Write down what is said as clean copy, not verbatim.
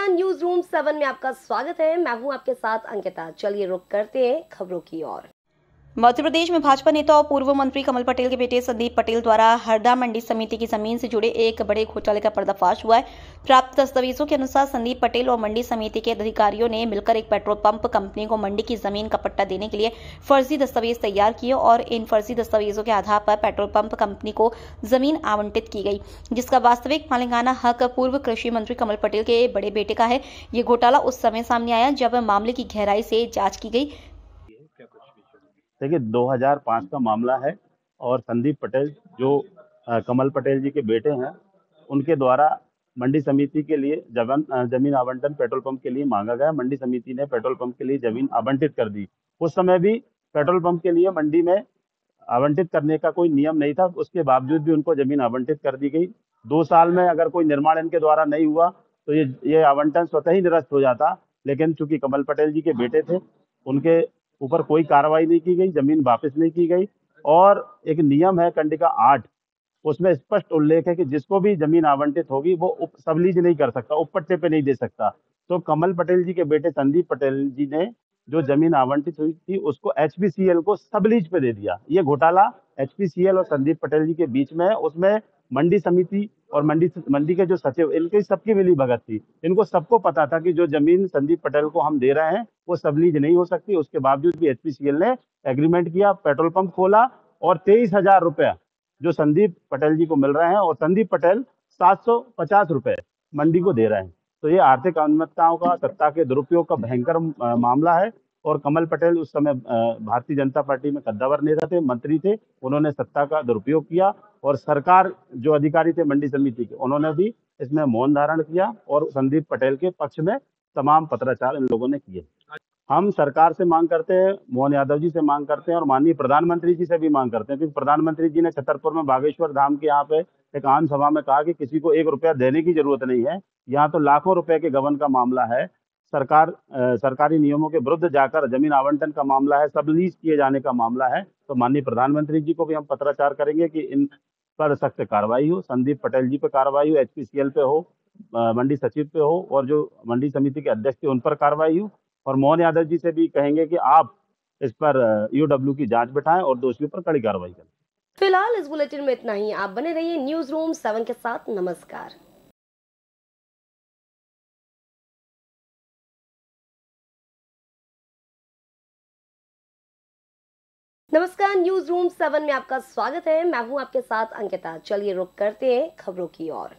नमस्कार, news room 7 में आपका स्वागत है। मैं हूं आपके साथ अंकिता। चलिए रुक करते हैं खबरों की ओर। मध्य प्रदेश में भाजपा नेता और पूर्व मंत्री कमल पटेल के बेटे संदीप पटेल द्वारा हरदा मंडी समिति की जमीन से जुड़े एक बड़े घोटाले का पर्दाफाश हुआ है। प्राप्त दस्तावेजों के अनुसार संदीप पटेल और मंडी समिति के अधिकारियों ने मिलकर एक पेट्रोल पंप कंपनी को मंडी की जमीन का पट्टा देने के लिए फर्जी दस्तावेज तैयार किए और इन फर्जी दस्तावेजों के आधार पर पेट्रोल पंप कंपनी को जमीन आवंटित की गई, जिसका वास्तविक मालिकाना हक पूर्व कृषि मंत्री कमल पटेल के बड़े बेटे का है। ये घोटाला उस समय सामने आया जब मामले की गहराई से जांच की गई। देखिए 2005 का मामला है और संदीप पटेल जो कमल पटेल जी के बेटे हैं, उनके द्वारा मंडी समिति के लिए जमीन आवंटन पेट्रोल पंप के लिए मांगा गया। मंडी समिति ने पेट्रोल पंप के लिए जमीन आवंटित कर दी। उस समय भी पेट्रोल पंप के लिए मंडी में आवंटित करने का कोई नियम नहीं था, उसके बावजूद भी उनको जमीन आवंटित कर दी गई। 2 साल में अगर कोई निर्माण इनके द्वारा नहीं हुआ तो ये आवंटन स्वतः ही निरस्त हो जाता, लेकिन चूंकि कमल पटेल जी के बेटे थे, उनके ऊपर कोई कार्रवाई नहीं की गई, जमीन वापस नहीं की गई। और एक नियम है कंडिका 8, उसमें स्पष्ट उल्लेख है कि जिसको भी जमीन आवंटित होगी वो उप सबलीज नहीं कर सकता, उपपट्टे पे नहीं दे सकता। तो कमल पटेल जी के बेटे संदीप पटेल जी ने जो जमीन आवंटित हुई थी उसको एचपीसीएल को सबलीज पे दे दिया। ये घोटाला एचपीसीएल और संदीप पटेल जी के बीच में है। उसमें मंडी समिति और मंडी के जो सचिव, इनकी सबकी मिली भगत थी। इनको सबको पता था कि जो जमीन संदीप पटेल को हम दे रहे हैं वो सबलीज नहीं हो सकती। उसके बावजूद भी एचपीसीएल ने एग्रीमेंट किया, पेट्रोल पंप खोला और 23,000 रुपया जो संदीप पटेल जी को मिल रहे हैं और संदीप पटेल 750 रुपए मंडी को दे रहे हैं। तो ये आर्थिक अनियमितताओं का, सत्ता के दुरुपयोग का भयंकर मामला है। और कमल पटेल उस समय भारतीय जनता पार्टी में कद्दावर नेता थे, मंत्री थे। उन्होंने सत्ता का दुरुपयोग किया और सरकार जो अधिकारी थे मंडी समिति के, उन्होंने भी इसमें मौन धारण किया और संदीप पटेल के पक्ष में तमाम पत्राचार इन लोगों ने किए। हम सरकार से मांग करते हैं, मोहन यादव जी से मांग करते हैं और माननीय प्रधानमंत्री जी से भी मांग करते हैं, क्योंकि प्रधानमंत्री जी ने छतरपुर में बागेश्वर धाम के यहाँ पे एक आम सभा में कहा कि किसी को 1 रुपया देने की जरूरत नहीं है। यहाँ तो लाखों रुपए के गबन का मामला है। सरकारी नियमों के विरुद्ध जाकर जमीन आवंटन का मामला है, सबलीज किए जाने का मामला है। तो माननीय प्रधानमंत्री जी को भी हम पत्राचार करेंगे कि इन पर सख्त कार्रवाई हो, संदीप पटेल जी पे कार्रवाई हो, एचपीसीएल पे हो, मंडी सचिव पे हो और जो मंडी समिति के अध्यक्ष थे उन पर कार्रवाई हो। और मोहन यादव जी से भी कहेंगे कि आप इस पर ईओडब्ल्यू की जांच बिठाएं और दोषियों पर कड़ी कार्रवाई करें। फिलहाल इस बुलेटिन में इतना ही। आप बने रहिए न्यूज रूम 7 के साथ। नमस्कार। नमस्कार, न्यूज रूम 7 में आपका स्वागत है। मैं हूं आपके साथ अंकिता। चलिए रुक करते हैं खबरों की ओर।